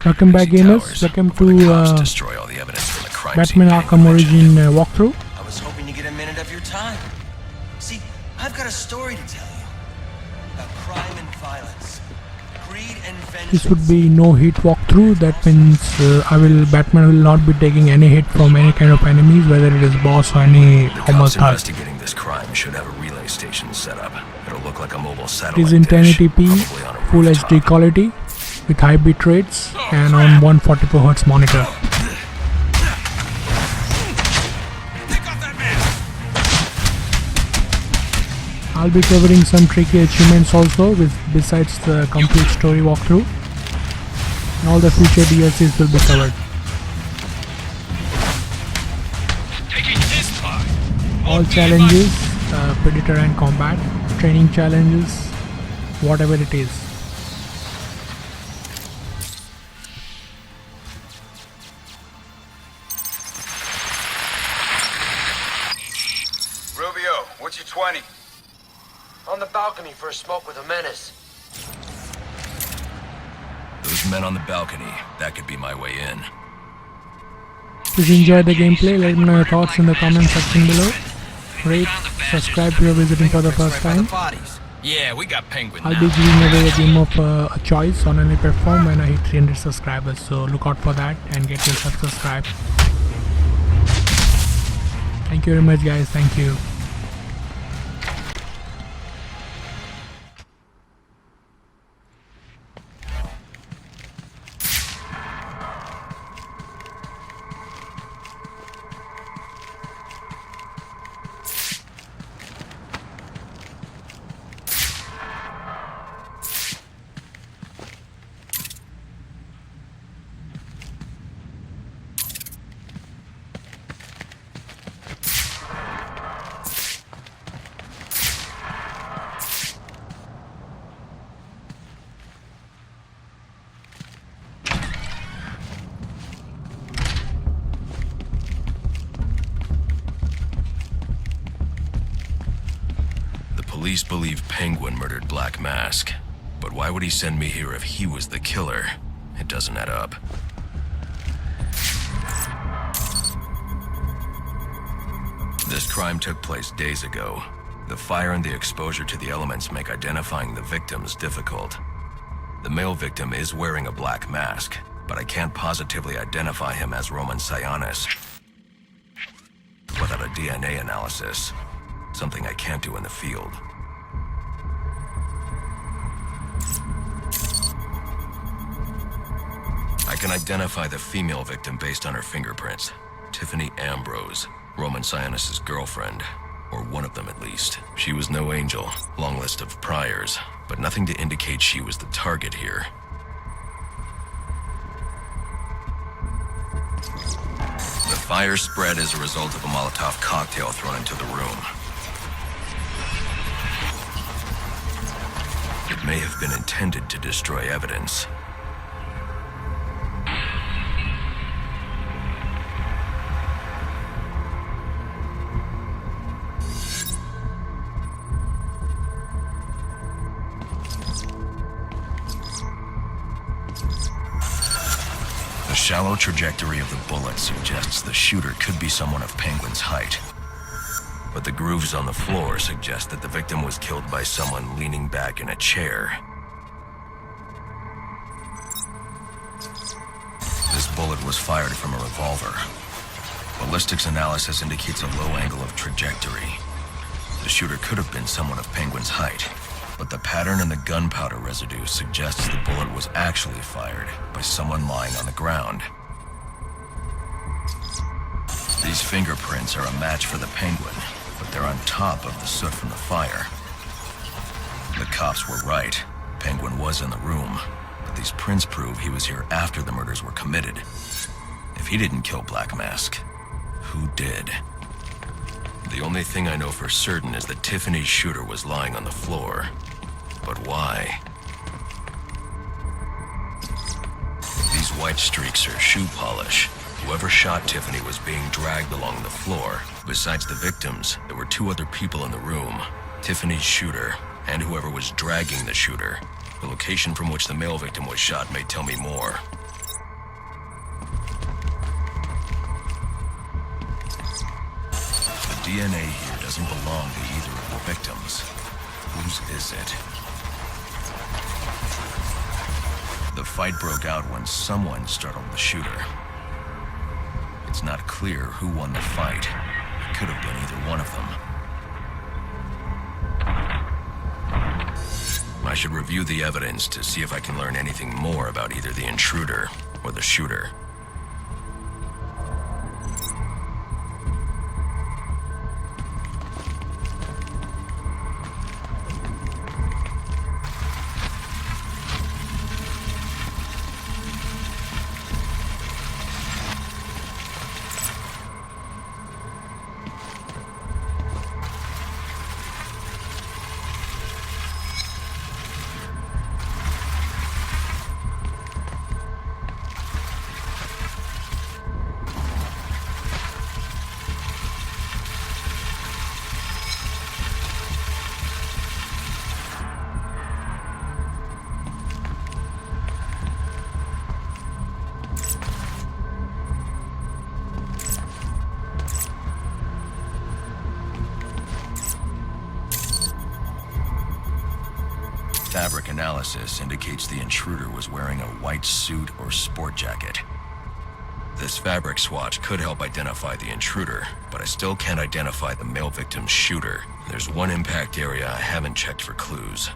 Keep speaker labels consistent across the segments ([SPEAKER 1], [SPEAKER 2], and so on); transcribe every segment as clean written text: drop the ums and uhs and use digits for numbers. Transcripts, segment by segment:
[SPEAKER 1] Welcome back, gamers. Welcome to Batman Arkham Origins walkthrough.
[SPEAKER 2] I was hoping to get a minute of your time. See, I've got a story to tell you about crime and violence, greed and vengeance.
[SPEAKER 1] This would be no hit walkthrough. That means Batman will not be taking any hit from any kind of enemies, whether it is boss or any normal thug.
[SPEAKER 3] Investigating this crime should have a relay station set up. It'll look like a mobile satellite.
[SPEAKER 1] It is in 1080p, full HD quality, with high bit rates and on 144Hz monitor. I'll be covering some tricky achievements also, besides the complete story walkthrough. And all the future DLCs will be covered. All challenges, Predator and combat, training challenges, whatever it is.
[SPEAKER 4] What's your 20?
[SPEAKER 5] On the balcony for a smoke with a menace.
[SPEAKER 3] Those men on the balcony, that could be my way in.
[SPEAKER 1] Please enjoy the gameplay. Let me know your thoughts in the comment section below. Rate, subscribe if you're visiting for the first time.
[SPEAKER 3] Yeah, we got Penguin
[SPEAKER 1] I'll be giving away a game of a choice on any platform when I hit 300 subscribers, so look out for that and get yourself subscribed. Thank you very much, guys. Thank you.
[SPEAKER 3] Police believe Penguin murdered Black Mask, but why would he send me here if he was the killer? It doesn't add up. This crime took place days ago. The fire and the exposure to the elements make identifying the victims difficult. The male victim is wearing a black mask, but I can't positively identify him as Roman Sionis without a DNA analysis, something I can't do in the field. I can identify the female victim based on her fingerprints. Tiffany Ambrose, Roman Sionis' girlfriend, or one of them at least. She was no angel, long list of priors, but nothing to indicate she was the target here. The fire spread as a result of a Molotov cocktail thrown into the room. It may have been intended to destroy evidence. The shallow trajectory of the bullet suggests the shooter could be someone of Penguin's height. But the grooves on the floor suggest that the victim was killed by someone leaning back in a chair. This bullet was fired from a revolver. Ballistics analysis indicates a low angle of trajectory. The shooter could have been someone of Penguin's height, but the pattern in the gunpowder residue suggests the bullet was actually fired by someone lying on the ground. These fingerprints are a match for the Penguin, but they're on top of the soot from the fire. The cops were right. Penguin was in the room, but these prints prove he was here after the murders were committed. If he didn't kill Black Mask, who did? The only thing I know for certain is that Tiffany's shooter was lying on the floor. But why? These white streaks are shoe polish. Whoever shot Tiffany was being dragged along the floor. Besides the victims, there were two other people in the room. Tiffany's shooter, and whoever was dragging the shooter. The location from which the male victim was shot may tell me more. DNA here doesn't belong to either of the victims. Whose is it? The fight broke out when someone startled the shooter. It's not clear who won the fight. It could have been either one of them. I should review the evidence to see if I can learn anything more about either the intruder or the shooter. Fabric analysis indicates the intruder was wearing a white suit or sport jacket. This fabric swatch could help identify the intruder, but I still can't identify the male victim's shooter. There's one impact area I haven't checked for clues.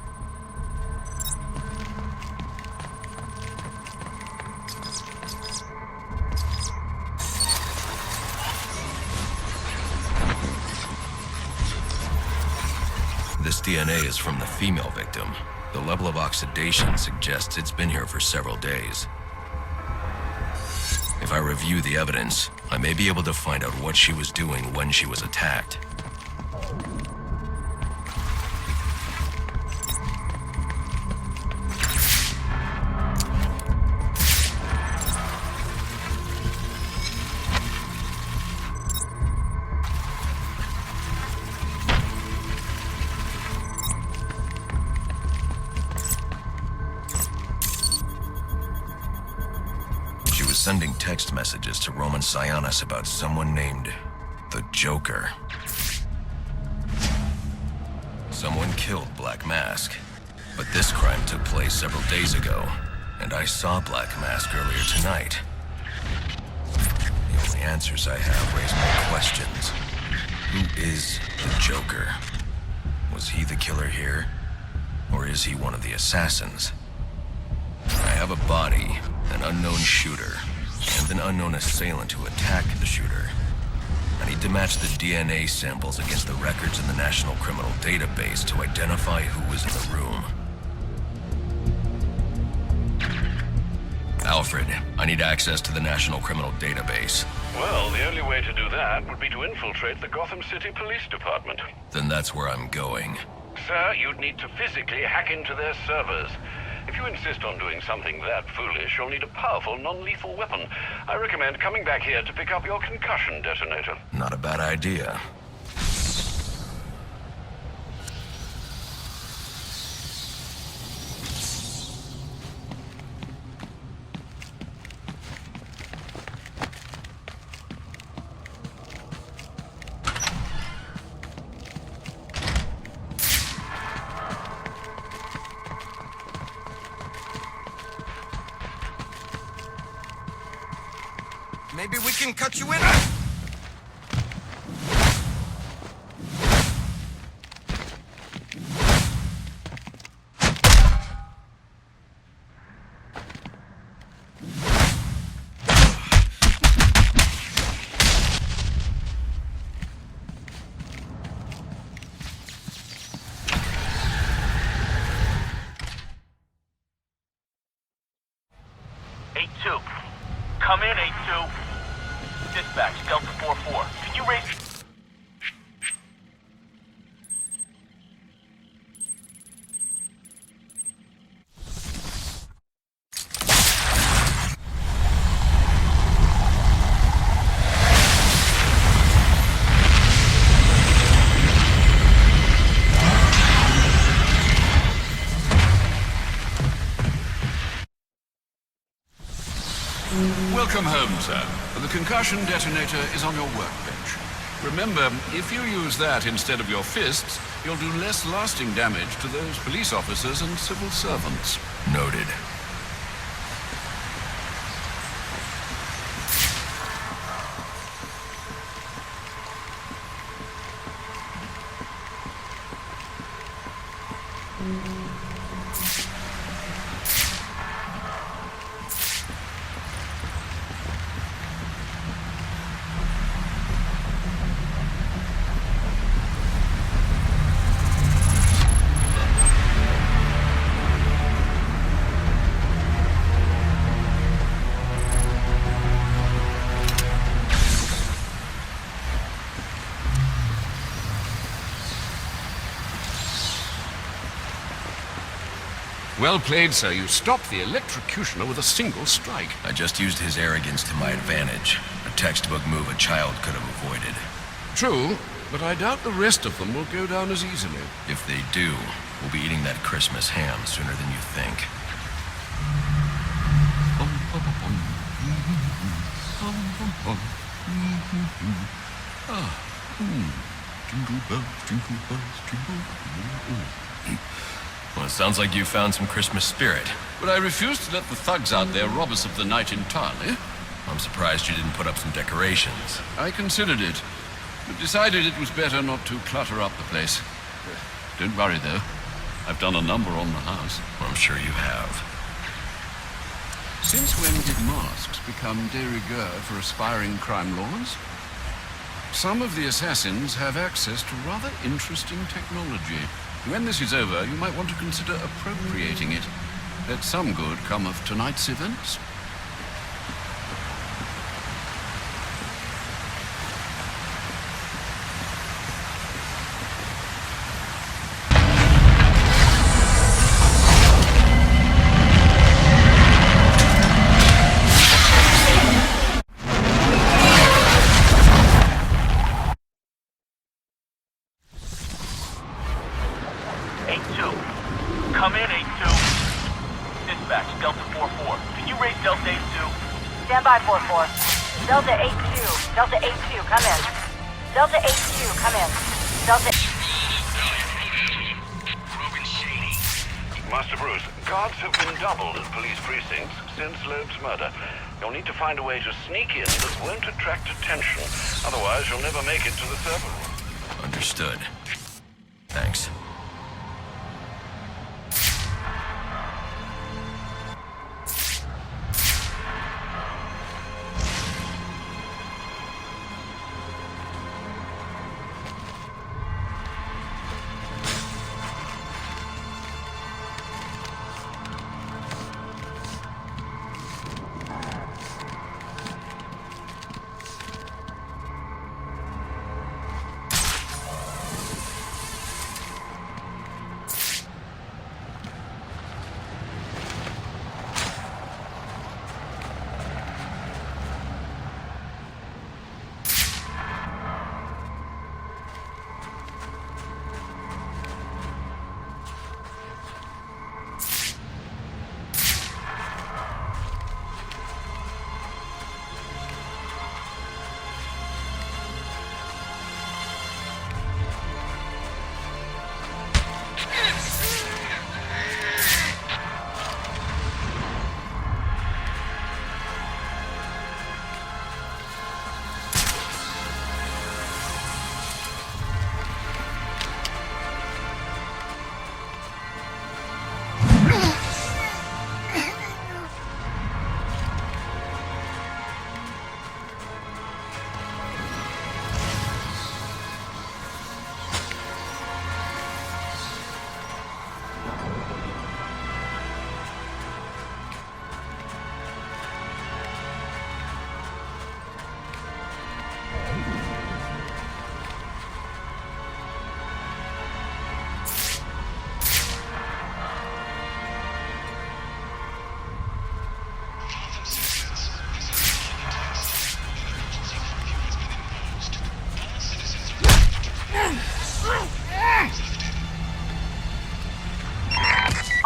[SPEAKER 3] This DNA is from the female victim. The level of oxidation suggests it's been here for several days. If I review the evidence, I may be able to find out what she was doing when she was attacked. Sending text messages to Roman Sionis about someone named the Joker. Someone killed Black Mask, but this crime took place several days ago, and I saw Black Mask earlier tonight. The only answers I have raise more questions. Who is the Joker? Was he the killer here? Or is he one of the assassins? I have a body, an unknown shooter, and an unknown assailant who attacked the shooter. I need to match the DNA samples against the records in the National Criminal Database to identify who was in the room. Alfred, I need access to the National Criminal Database.
[SPEAKER 4] Well, the only way to do that would be to infiltrate the Gotham City Police Department.
[SPEAKER 3] Then that's where I'm going.
[SPEAKER 4] Sir, you'd need to physically hack into their servers. If you insist on doing something that foolish, you'll need a powerful, non-lethal weapon. I recommend coming back here to pick up your concussion detonator.
[SPEAKER 3] Not a bad idea.
[SPEAKER 2] Maybe we can cut you in.
[SPEAKER 6] Come in, 8-2. Dispatch, Delta 4-4. Can you raise...
[SPEAKER 4] Welcome home, sir. The concussion detonator is on your workbench. Remember, if you use that instead of your fists, you'll do less lasting damage to those police officers and civil servants.
[SPEAKER 3] Noted.
[SPEAKER 4] Well played, sir. You stopped the electrocutioner with a single strike.
[SPEAKER 3] I just used his arrogance to my advantage. A textbook move a child could have avoided.
[SPEAKER 4] True, but I doubt the rest of them will go down as easily.
[SPEAKER 3] If they do, we'll be eating that Christmas ham sooner than you think.
[SPEAKER 4] Jingle bells, jingle bells, jingle bells.
[SPEAKER 3] Well, it sounds like you found some Christmas spirit.
[SPEAKER 4] But I refuse to let the thugs out there rob us of the night entirely.
[SPEAKER 3] I'm surprised you didn't put up some decorations.
[SPEAKER 4] I considered it, but decided it was better not to clutter up the place. Don't worry, though. I've done a number on the house.
[SPEAKER 3] I'm sure you have.
[SPEAKER 4] Since when did masks become de rigueur for aspiring crime lords? Some of the assassins have access to rather interesting technology. When this is over, you might want to consider appropriating it. Let some good come of tonight's events.
[SPEAKER 6] Come in, 8-2. Dispatch, Delta 4-4. Can you raise Delta 8-2?
[SPEAKER 7] Stand by, 4-4. Delta 8-2. Delta 8-2, come in. Delta 8-2, come in. Delta...
[SPEAKER 4] Master Bruce, guards have been doubled at police precincts since Loeb's murder. You'll need to find a way to sneak in that won't attract attention. Otherwise, you'll never make it to the server room.
[SPEAKER 3] Understood. Thanks.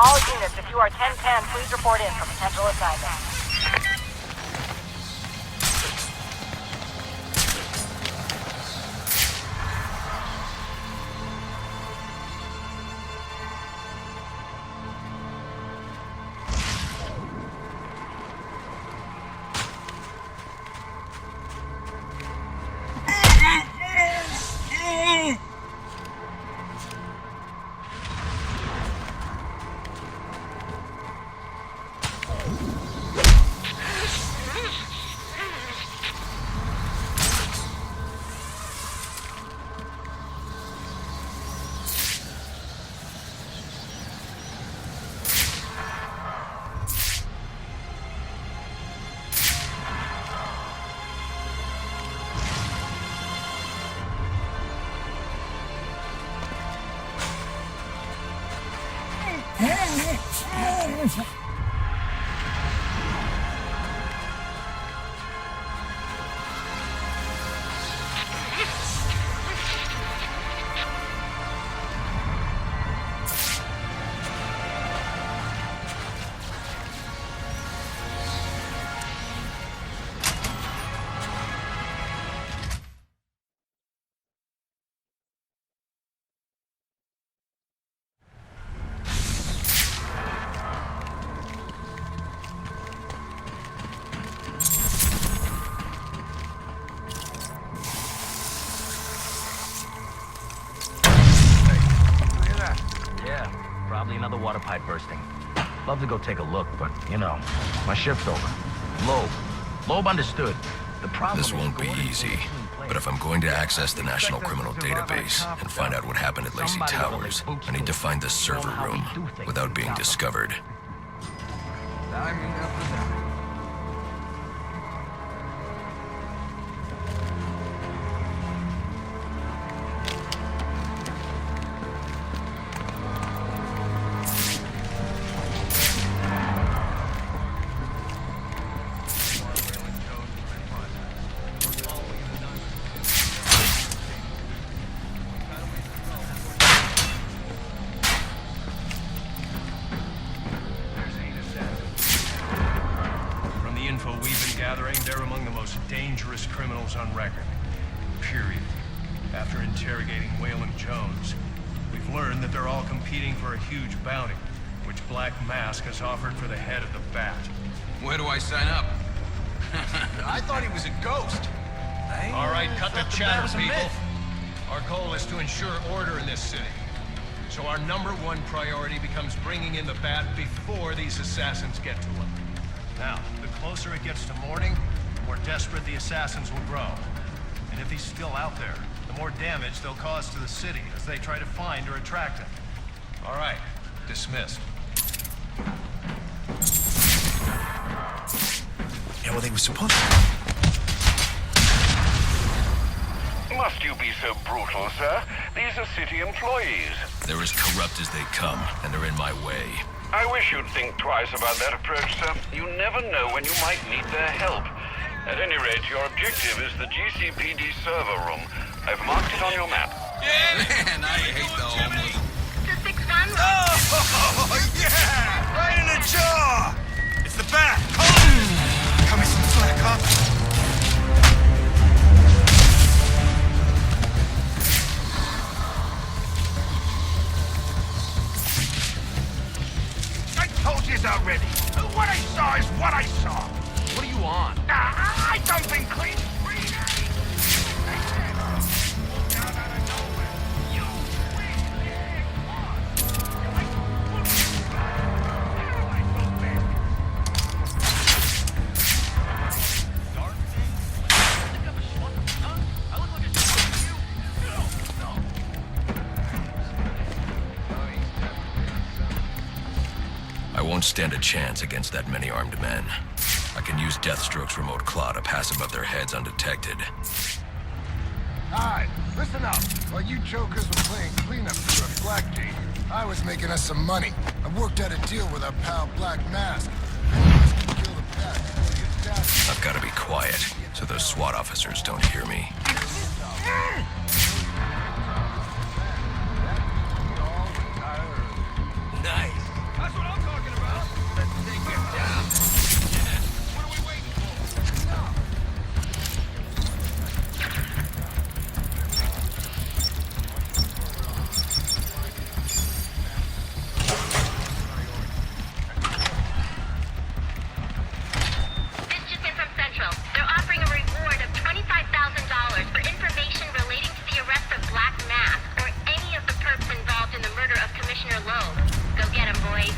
[SPEAKER 7] All units, if you are 1010, please report in for potential assignment.
[SPEAKER 6] Probably another water pipe bursting. Love to go take a look, but, you know, my shift's over. Loeb understood. The problem
[SPEAKER 3] This
[SPEAKER 6] is
[SPEAKER 3] won't be
[SPEAKER 6] going into
[SPEAKER 3] easy,
[SPEAKER 6] a clean place.
[SPEAKER 3] but if I'm going to access the National Criminal Database and find out what happened at Lacey Towers, I need to find the server room without being discovered.
[SPEAKER 8] They're among the most dangerous criminals on record. Period. After interrogating Waylon Jones, we've learned that they're all competing for a huge bounty, which Black Mask has offered for the head of the Bat.
[SPEAKER 4] Where do I sign up? I thought he was a ghost.
[SPEAKER 8] All right, cut the chatter, people. Our goal is to ensure order in this city. So our #1 priority becomes bringing in the Bat before these assassins get to him. Now, the closer it gets to morning, the more desperate the assassins will grow. And if he's still out there, the more damage they'll cause to the city as they try to find or attract him. All right, dismissed.
[SPEAKER 3] Yeah, well, they were supposed to.
[SPEAKER 9] Must you be so brutal, sir? These are city employees.
[SPEAKER 3] They're as corrupt as they come, and they're in my way.
[SPEAKER 9] I wish you'd think twice about that approach, sir. You never know when you might need their help. At any rate, your objective is the GCPD server room. I've marked it on your map.
[SPEAKER 4] Man, I hate the homeless.
[SPEAKER 7] To 6-1.
[SPEAKER 2] Oh, yeah! Right in the jaw! It's the Bat! Cut me some slack, huh?
[SPEAKER 9] Told you already. What I saw is what I saw.
[SPEAKER 4] What are you on?
[SPEAKER 9] I dumping clean.
[SPEAKER 3] I won't stand a chance against that many armed men. I can use Deathstroke's remote claw to pass above their heads undetected.
[SPEAKER 10] Alright, listen up. While you jokers were playing cleanup for a Blackgate, I was making us some money. I worked out a deal with our pal Black Mask. Kill the Bat before he gets down.
[SPEAKER 3] I've got to be quiet, so those SWAT officers don't hear me.
[SPEAKER 2] Nice. That's what I'm talking about. Let's take it down. What are we waiting for?
[SPEAKER 7] This just in from Central. They're offering a reward of $25,000 for information relating to the arrest of Black Mask or any of the perps involved in the murder of Commissioner Loeb. Go get him, boys.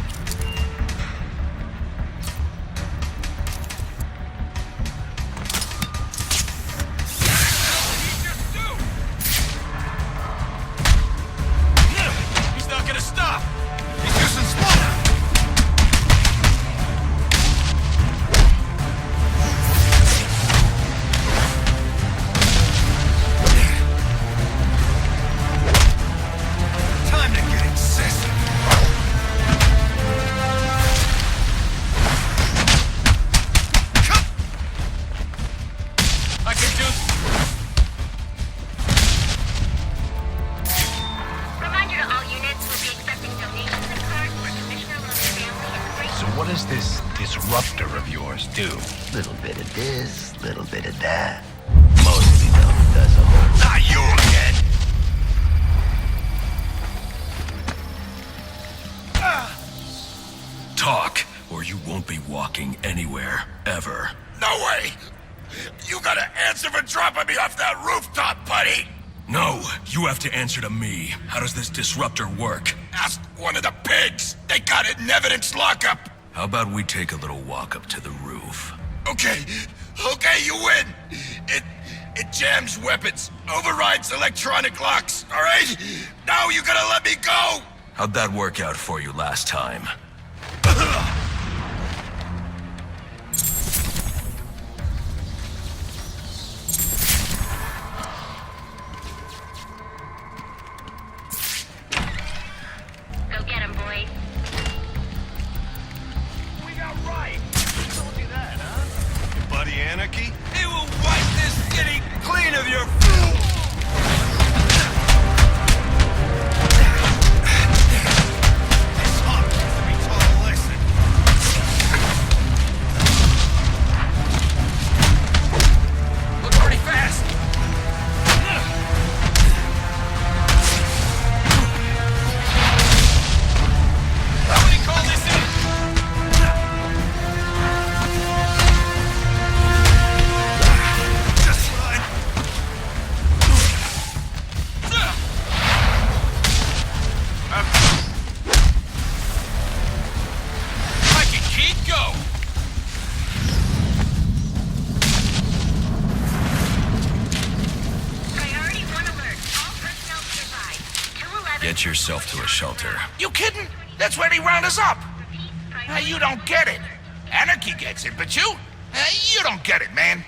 [SPEAKER 2] He's not gonna stop! He's using smoke! Time to get excessive!
[SPEAKER 6] does this disruptor of yours do?
[SPEAKER 11] Little bit of this, little bit of that. Mostly though, does a whole...
[SPEAKER 6] Not you again!
[SPEAKER 3] Talk, or you won't be walking anywhere, ever.
[SPEAKER 11] No way! You gotta answer for dropping me off that rooftop, buddy!
[SPEAKER 3] No, you have to answer to me. How does this disruptor work?
[SPEAKER 11] Ask one of the pigs! They got it in evidence lockup!
[SPEAKER 3] How about we take a little walk up to the roof?
[SPEAKER 11] Okay, you win! It jams weapons, overrides electronic locks, alright? Now you gotta let me go!
[SPEAKER 3] How'd that work out for you last time?
[SPEAKER 7] Go get him, boys.
[SPEAKER 8] We got right. Told you that, huh? Buddy Anarchy?
[SPEAKER 11] It will wipe this city clean of your...
[SPEAKER 3] Get yourself to a shelter.
[SPEAKER 11] You kidding? That's where they round us up! You don't get it. Anarchy gets it, but you don't get it, man.